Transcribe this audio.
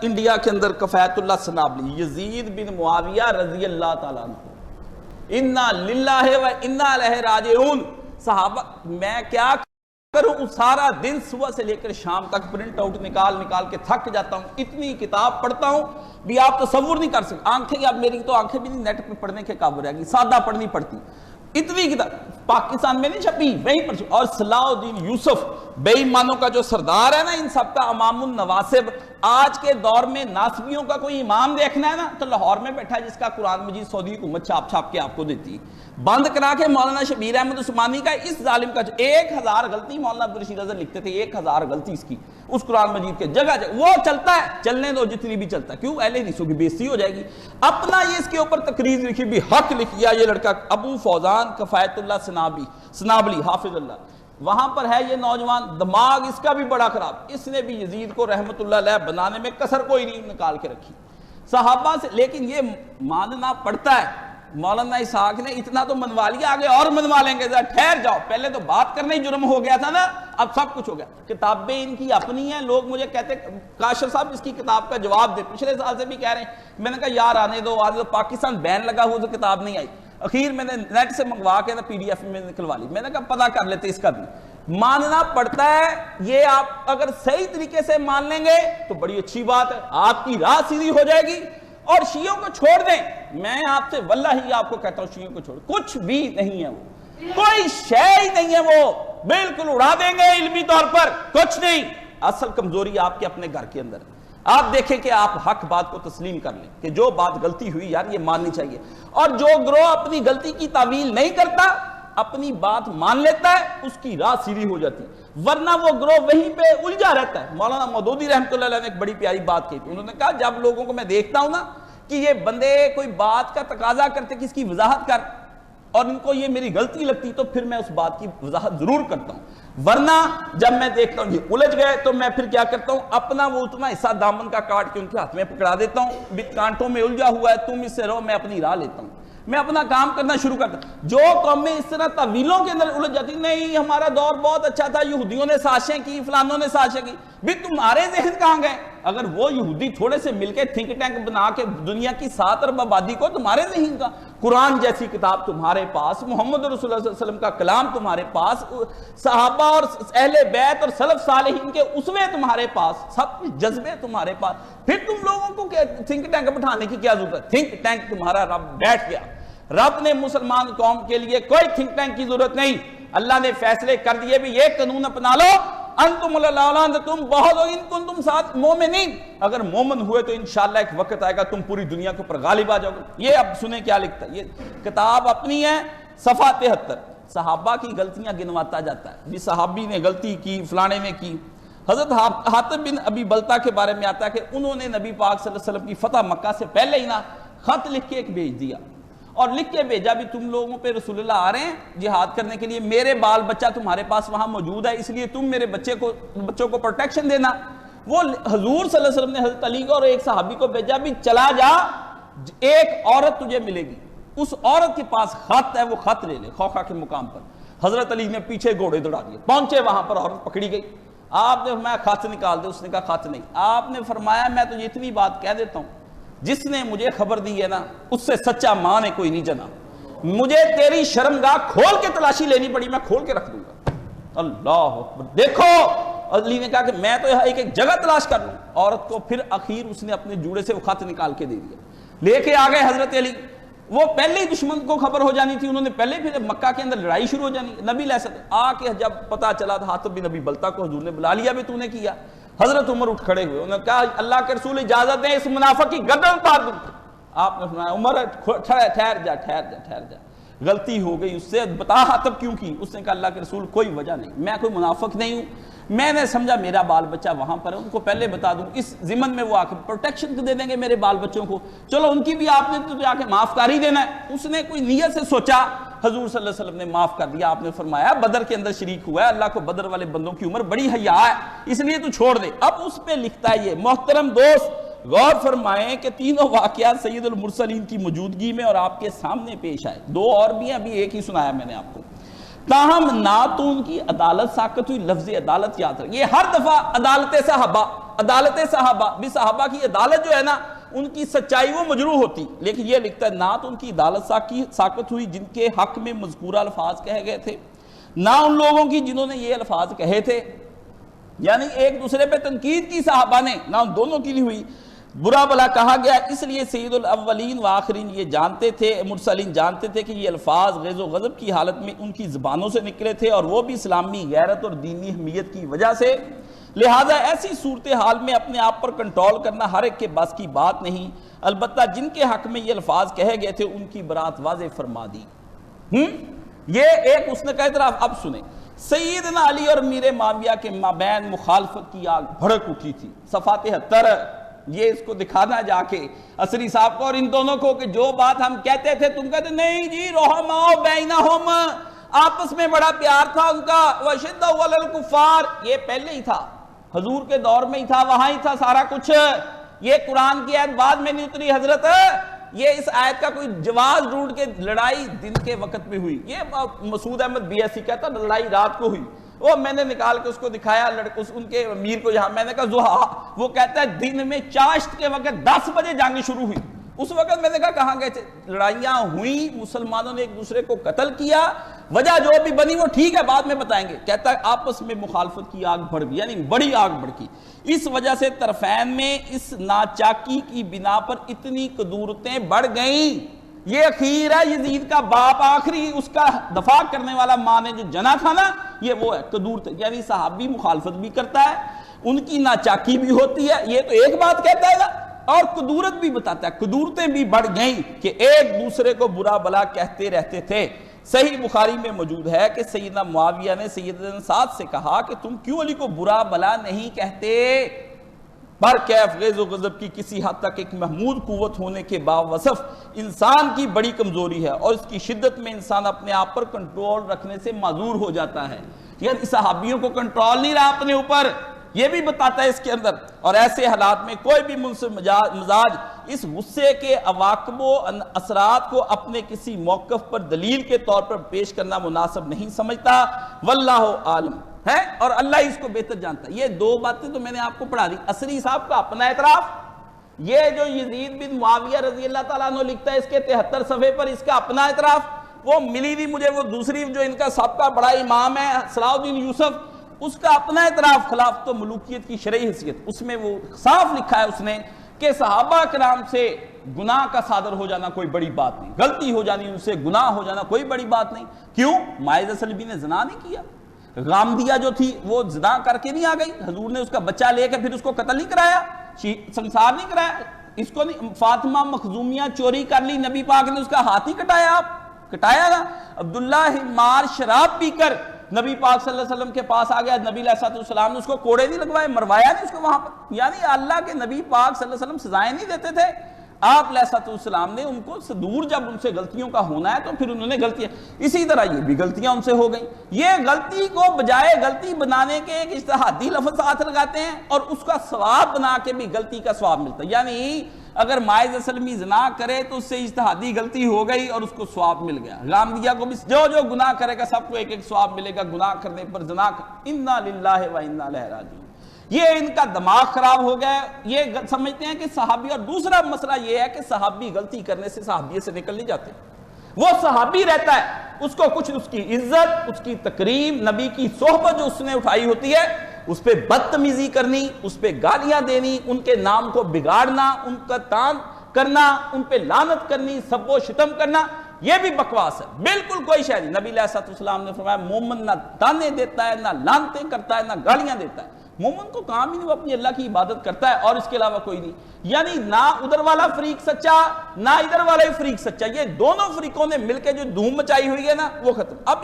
India کے اندر کفایت اللہ سنابلی یزید بن معاویہ رضی اللہ تعالیٰ عنہ، انا للہ و انا الیہ راجعون. صحابہ میں کیا کروں، سارا دن صبح سے لے کر شام تک پرنٹ آؤٹ نکال کے تھک جاتا ہوں، اتنی کتاب پڑھتا ہوں بھی آپ تصور نہیں کر سکتے. آنکھیں اب میری تو آنکھیں بھی نہیں نیٹ پہ پڑھنے کے قابل رہ گی، سادہ پڑھنی پڑتی. اتنی کتاب پاکستان میں نہیں چھپی، وہیں پر. اور صلاح الدین یوسف بے ایمانوں کا جو سردار ہے نا، ان سب کا امام النواسب. آج کے دور میں ناسبیوں کا کوئی امام دیکھنا ہے نا تو لاہور میں بیٹھا ہے، جس کا قرآن مجید سعودی حکومت چھاپ کے آپ کو دیتی. بند کرا کے مولانا شبیر احمد عثمانی کا، اس ظالم کا 1000 غلطی مولانا عبدالرشید اظہر لکھتے تھے، 1000 غلطی اس کی اس قرآن مجید کے جگہ وہ چلتا ہے، چلنے دو جتنی بھی چلتا ہے. کیوں؟ اہل حدیثوں کی بےزتی ہو جائے گی. اپنا یہ اس کے اوپر تقریر لکھی بھی، حق لکھیا یہ لڑکا ابو فوزان کفایت اللہ سنابلی حافظ اللہ. وہاں پر ہے یہ نوجوان، دماغ اس کا بھی بڑا خراب. اس نے بھی یزید کو رحمت اللہ علیہ بنانے میں کسر کوئی نہیں نکال کے رکھی صحابہ سے. لیکن یہ ماننا پڑتا ہے. مولانا اسحاق نے اتنا تو منوا لیا، آگے اور منوا لیں گے. ذرا ٹھہر جاؤ، پہلے تو بات کرنا ہی جرم ہو گیا تھا نا، اب سب کچھ ہو گیا. کتابیں ان کی اپنی ہیں. لوگ مجھے کہتے کاشر صاحب اس کی کتاب کا جواب دے، پچھلے سال سے بھی کہہ رہے ہیں. میں نے کہا یار آنے دو، پاکستان بین لگا ہوا تو کتاب نہیں آئی. اخیر میں نے نیٹ سے منگوا کے PDF میں نکلوا لی. میں نے کہا پتہ کر لیتے اس کا بھی. ماننا پڑتا ہے. یہ آپ اگر صحیح طریقے سے مان لیں گے تو بڑی اچھی بات ہے، آپ کی راہ سیدھی ہو جائے گی. اور شیعوں کو چھوڑ دیں. میں آپ سے واللہ آپ کو کہتا ہوں شیعوں کو چھوڑ، کچھ بھی نہیں ہے وہ، کوئی شے ہی نہیں ہے وہ، بالکل اڑا دیں گے علمی طور پر، کچھ نہیں. اصل کمزوری آپ کے اپنے گھر کے اندر ہے. آپ دیکھیں کہ آپ حق بات کو تسلیم کر لیں کہ جو بات غلطی ہوئی یار یہ ماننی چاہیے. اور جو گروہ اپنی غلطی کی تعویل نہیں کرتا، اپنی بات مان لیتا ہے، اس کی راہ سیدھی ہو جاتی. ورنہ وہ گروہ وہیں پہ الجھا رہتا ہے. مولانا مودودی رحمۃ اللہ علیہ نے ایک بڑی پیاری بات کی تھی. انہوں نے کہا جب لوگوں کو میں دیکھتا ہوں نا کہ یہ بندے کوئی بات کا تقاضا کرتے کہ اس کی وضاحت کر، اور ان کو یہ میری غلطی لگتی تو پھر میں اس بات کی وضاحت ضرور کرتا ہوں. ورنہ جب میں دیکھتا ہوں یہ الجھ گئے تو میں پھر کیا کرتا ہوں، اپنا وہ اتنا حصہ دامن کا کاٹ کے ان کے ہاتھ میں پکڑا دیتا ہوں. کانٹوں میں الجھا ہوا ہے، تم اس سے رہو، میں اپنی راہ لیتا ہوں، میں اپنا کام کرنا شروع کرتا ہوں. جو قومیں اس طرح تعویلوں کے اندر الجھ جاتی، نہیں ہمارا دور بہت اچھا تھا، یہودیوں نے سازشیں کی، فلانوں نے سازشیں کی. بھی تمہارے ذہن کہاں گئے؟ اگر وہ یہودی تھوڑے سے مل کے تھنک ٹینک بنا کے دنیا کی 7 ارب آبادی کو، تمہارے ذہن کا قرآن جیسی کتاب تمہارے پاس، محمد رسول اللہ صلی اللہ علیہ وسلم کا کلام تمہارے پاس، صحابہ اور اہل بیت اور سلف صالحین کے اسوے تمہارے پاس، سب کچھ جذبے تمہارے پاس، پھر تم لوگوں کو تھنک ٹینک بٹھانے کی کیا ضرورت ہے؟ تھنک ٹینک تمہارا رب بیٹھ گیا. رب نے مسلمان قوم کے لیے کوئی تھنک ٹینک کی ضرورت نہیں. اللہ نے فیصلے کر دیے بھی یہ قانون اپنا لو، انتم الاعلان، تم بہت ہو ان کنتم ساتھ مومنین. اگر مومن ہوئے تو انشاءاللہ ایک وقت آئے گا تم پوری دنیا کے اوپر غالب آ جاؤ گے. یہ اب سنیں کیا لکھتا ہے، یہ کتاب اپنی ہے، صفحہ 73. صحابہ کی غلطیاں گنواتا جاتا ہے، بھی صحابی نے غلطی کی، فلانے نے کی. حضرت حاتب بن ابی بلتا کے بارے میں آتا ہے کہ انہوں نے نبی پاک صلی اللہ علیہ وسلم کی فتح مکہ سے پہلے ہی نا خط لکھ کے ایک بھیج دیا، اور لکھ کے بھیجا بھی تم لوگوں پہ رسول اللہ آ رہے ہیں جہاد کرنے کے لیے، میرے بال بچہ تمہارے پاس وہاں موجود ہے، اس لیے تم میرے بچوں کو پروٹیکشن دینا. وہ حضور صلی اللہ علیہ وسلم نے حضرت علی کو اور ایک صحابی کو بھیجا بھی چلا جا، ایک عورت تجھے ملے گی، اس عورت کے پاس خط ہے، وہ خط لے لے خوخا کے مقام پر. حضرت علی نے پیچھے گھوڑے دوڑا دیے، پہنچے وہاں پر عورت پکڑی گئی. آپ نے فرمایا خط نکال دے، اس نے کہا خط نہیں. آپ نے فرمایا میں تو اتنی بات کہہ دیتا ہوں، جس نے مجھے خبر دی ہے نا اس سے سچا ماں نے کوئی نہیں جنا. مجھے تیری شرمگاہ کھول کے تلاشی لینی پڑی، میں کھول کے رکھ دوں گا. اللہ اکبر. دیکھو علی نے کہا کہ میں تو ایک جگہ تلاش کر لوں عورت کو. پھر اخیر اس نے اپنے جوڑے سے وہ خط نکال کے دے دیا، لے کے آ گئے حضرت علی. وہ پہلے ہی دشمن کو خبر ہو جانی تھی، انہوں نے پہلے پھر مکہ کے اندر لڑائی شروع ہو جانی. نبی علیہ السلام آ کے جب پتا چلا تھا حاتب بن ابی بلتا کو حضور نے بلا لیا بھی تو نے کیا. حضرت عمر اٹھ کھڑے ہوئے، انہوں نے کہا اللہ کے رسول اجازت دیں اس منافق کی گردن اتار دوں. آپ نے فرمایا عمر ٹھہر جا، غلطی ہو گئی اس سے، بتا حاتب کیوں کی؟ اس نے کہا اللہ کے رسول کوئی وجہ نہیں، میں کوئی منافق نہیں ہوں، میں نے سمجھا میرا بال بچہ وہاں پر ہے، ان کو پہلے بتا دوں، اس ضمن میں وہ آ کے پروٹیکشن دے دیں گے میرے بال بچوں کو، چلو ان کی بھی آپ نے تو جا کے معاف کر ہی دینا ہے. اس نے کوئی نیت سے سوچا، حضور صلی اللہ علیہ وسلم نے معاف کر دیا. آپ نے فرمایا بدر کے اندر شریک ہوا ہے، اللہ کو بدر والے بندوں کی عمر بڑی حیا ہے، اس لیے تو چھوڑ دے. اب اس پہ لکھتا ہے یہ محترم دوست غور فرمائیں کہ تینوں واقعات سید المرسلین کی موجودگی میں اور آپ کے سامنے پیش آئے. 2 اور بھی ہیں، ابھی ایک ہی سنایا میں نے آپ کو. تاہم نہ تو ان کی عدالت ساقط ہوئی، لفظ عدالت یاد رکھیں، یہ ہر دفعہ عدالت صحابہ عدالت صحابہ بھی، صحابہ کی عدالت جو ہے نا ان کی سچائی وہ مجروح ہوتی، لیکن یہ لکھتا ہے نہ تو ان کی عدالت ساقط ہوئی جن کے حق میں مذکورہ الفاظ کہے گئے تھے، نہ ان لوگوں کی جنہوں نے یہ الفاظ کہے تھے، یعنی ایک دوسرے پہ تنقید کی صحابہ نے، نہ ان دونوں کی نہیں ہوئی، برا بلا کہا گیا۔ اس لیے سید الاولین والآخرین یہ جانتے تھے، مرسلین جانتے تھے کہ یہ الفاظ غیظ و غضب کی حالت میں ان کی زبانوں سے نکلے تھے، اور وہ بھی اسلامی غیرت اور دینی اہمیت کی وجہ سے، لہٰذا ایسی صورتحال میں اپنے آپ پر کنٹرول کرنا ہر ایک کے بس کی بات نہیں، البتہ جن کے حق میں یہ الفاظ کہے گئے تھے ان کی برات واضح فرما دی۔ یہ ایک اس نے کہا اعتراف۔ اب سنیں، سیدنا علی اور امیر معاویہ کے مابین مخالفت کی آگ بھڑک اٹھی تھی، صفحہ 73، یہ اس کو دکھانا جا کے عصری صاحب کو اور ان دونوں کو کہ جو بات ہم کہتے تھے تم کہتے نہیں جی رحماء بینہم، آپس میں بڑا پیار تھا ان کا، وشدہ علی الکفار، یہ پہلے ہی تھا، حضور کے دور میں ہی تھا، وہاں ہی تھا سارا کچھ، یہ قرآن کی آیت بعد میں نہیں اتری حضرت، یہ اس آیت کا کوئی جواز ڈھونڈ کے لڑائی دن کے وقت میں ہوئی، یہ مسعود احمد بی ایس سی کہتا لڑائی رات کو ہوئی، وہ میں نے نکال کے اس کو دکھایا ان کے امیر کو، یہاں میں نے کہا زہا، وہ کہتا ہے دن میں چاشت کے وقت 10 بجے جنگ شروع ہوئی، اس وقت میں نے کہا کہاں گئے تھے، لڑائیاں ہوئیں، مسلمانوں نے ایک دوسرے کو قتل کیا، وجہ جو بھی بنی وہ ٹھیک ہے بعد میں بتائیں گے، کہتا ہے آپس میں مخالفت کی آگ بڑھ گئی، یعنی بڑی آگ بڑھ گئی، اس وجہ سے طرفین میں اس ناچاکی کی بنا پر اتنی قدورتیں بڑھ گئیں، یہ اخیر ہے یزید کا باپ، آخری اس کا دفاع کرنے والا ماں نے جو جنا تھا نا، یہ وہ ہے قدورت، یعنی صحابی مخالفت بھی کرتا ہے، ان کی ناچاکی بھی ہوتی ہے، یہ تو ایک بات کہتا ہے نا، اور قدورت بھی بتاتا ہے، قدورتیں بھی بڑھ گئیں کہ ایک دوسرے کو برا بلا کہتے رہتے تھے۔ صحیح بخاری میں موجود ہے کہ سیدنا معاویہ نے سیدنا سعد سے کہا کہ تم کیوں علی کو برا بلا نہیں کہتے، پر کیف غیظ و غضب کی کسی حد تک ایک محمود قوت ہونے کے باوصف انسان کی بڑی کمزوری ہے، اور اس کی شدت میں انسان اپنے آپ پر کنٹرول رکھنے سے معذور ہو جاتا ہے، یعنی صحابیوں کو کنٹرول نہیں رہا اپنے اوپر، یہ بھی بتاتا ہے اس کے اندر، اور ایسے حالات میں کوئی بھی منصف مزاج اس غصے کے عواقب و اثرات کو اپنے کسی موقف پر دلیل کے طور پر پیش کرنا مناسب نہیں سمجھتا، واللہ عالم ہے، اور اللہ ہی اس کو بہتر جانتا ہے۔ یہ دو باتیں تو میں نے آپ کو پڑھا دی، عصری صاحب کا اپنا اعتراف، یہ جو یزید بن معاویہ رضی اللہ تعالیٰ عنہ لکھتا ہے اس کے 73 صفحے پر، اس کا اپنا اعتراف، وہ ملی دی مجھے وہ دوسری جو ان کا سب کا بڑا امام ہے صلاح الدین یوسف، اس کا اپنا اعتراف خلافت و ملوکیت کی شرعی حیثیت، اس میں وہ صاف لکھا ہے اس نے کہ صحابہ کرام سے گناہ کا صادر ہو جانا کوئی بڑی بات نہیں، غلطی ہو جانی ان سے گناہ ہو جانا کوئی بڑی بات نہیں، کیوں؟ مائدہ سلبی نے زنا نہیں کیا، غامدیہ جو تھی وہ زنا کر کے نہیں آ گئی، حضور نے اس کا بچہ لے کے پھر اس کو قتل نہیں کرایا، سنسار نہیں کرایا، اس کو نہیں، فاطمہ مخزومیہ چوری کر لی، نبی پاک نے اس کا ہاتھ ہی کٹایا، آپ کٹایا نا، عبداللہ حمار شراب پی کر نبی پاک صلی اللہ علیہ وسلم کے پاس آ گیا، نبی علیہ السلام نے اس کو کوڑے نہیں لگوائے، مروایا نہیں اس کو وہاں پر، یعنی اللہ کے نبی پاک صلی اللہ علیہ وسلم سزائیں نہیں دیتے تھے، آپ علیہ السلام نے ان کو دور جب ان سے غلطیوں کا ہونا ہے تو پھر انہوں نے غلطیاں، اسی طرح یہ بھی غلطیاں ان سے ہو گئیں، یہ غلطی کو بجائے غلطی بنانے کے ایک اجتہادی لفظ ہاتھ لگاتے ہیں اور اس کا ثواب بنا کے بھی غلطی کا ثواب ملتا ہے، یعنی اگر مائز سلمی زنا کرے تو اس سے اجتہادی غلطی ہو گئی اور اس کو ثواب مل گیا، غامدیہ کو بھی جو گناہ کرے گا سب کو ایک ایک ثواب ملے گا، گناہ کرنے پر زنا انا للہ و انا الیہ راجعون، یہ ان کا دماغ خراب ہو گیا، یہ سمجھتے ہیں کہ صحابی، اور دوسرا مسئلہ یہ ہے کہ صحابی غلطی کرنے سے صحابیت سے نکل نہیں جاتے، وہ صحابی رہتا ہے، اس کو کچھ اس کی عزت، اس کی تکریم، نبی کی صحبت جو اس نے اٹھائی ہوتی ہے اس پہ بدتمیزی کرنی، اس پہ گالیاں دینی، ان کے نام کو بگاڑنا، ان کا تان کرنا، ان پہ لعنت کرنی، سب و شتم کرنا، یہ بھی بکواس ہے، بالکل کوئی شے نہیں۔ نبی علیہ السلام نے فرمایا مومن نہ تانے دیتا ہے، نہ لعنتیں کرتا ہے، نہ گالیاں دیتا ہے، مومن تو کام ہی نہیں، وہ اپنی اللہ کی عبادت کرتا ہے اور اس کے علاوہ کوئی نہیں، یعنی نہ ادھر والا فریق سچا نہ ادھر والا فریق سچا، یہ دونوں فریقوں نے مل کے جو دھوم مچائی ہوئی ہے نا وہ ختم۔ اب